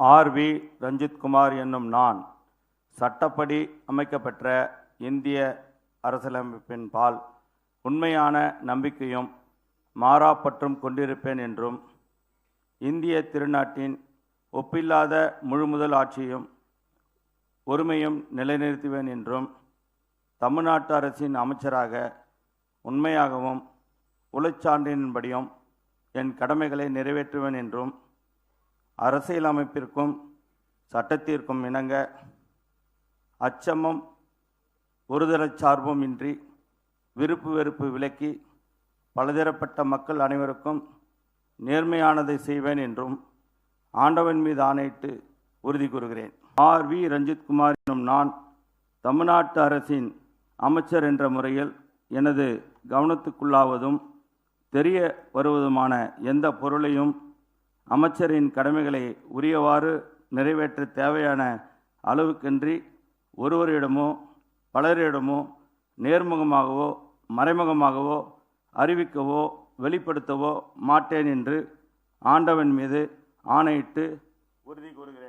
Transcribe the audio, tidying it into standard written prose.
RV. Ranjithkumar என்னும் நான் சட்டப்படி அமைக்கப்பெற்ற இந்திய அரசியலமைப்பின் பால் உண்மையான நம்பிக்கையும் மாறாப்பற்றும் கொண்டிருப்பேன் என்றும், இந்திய திருநாட்டின் ஒப்பில்லாத முழுமுதல் ஆட்சியும் ஒருமையும் நிலைநிறுத்துவேன் என்றும், தமிழ்நாட்டு அரசின் அமைச்சராக உண்மையாகவும் உளச்சான்றின்படியும் என் கடமைகளை நிறைவேற்றுவேன் என்றும், அரசியலமைப்பிற்கும் சட்டத்திற்கும் இணங்க அச்சமும் ஒருதலைச் சார்பும் இன்றி விருப்பு வெறுப்பு விலக்கி பலதரப்பட்ட மக்கள் அனைவருக்கும் நேர்மையானதை செய்வேன் என்றும் ஆண்டவன் மீது ஆணையிட்டு உறுதி கூறுகிறேன். ஆர்.வி. ரஞ்சித்குமார் என்னும் நான் தமிழ்நாட்டு அரசின் அமைச்சர் என்ற முறையில் எனது கவனத்துக்குள்ளாவதும் தெரிய வருவதுமான எந்த பொருளையும் அமைச்சரின் கடமைகளை உரியவாறு நிறைவேற்ற தேவையான அளவுக்கின்றி ஒருவரிடமோ பலரிடமோ நேர்முகமாகவோ மறைமுகமாகவோ அறிவிக்கவோ வெளிப்படுத்தவோ மாட்டேன் என்று ஆண்டவன் மீது ஆணையிட்டு உறுதி கூறுகிறேன்.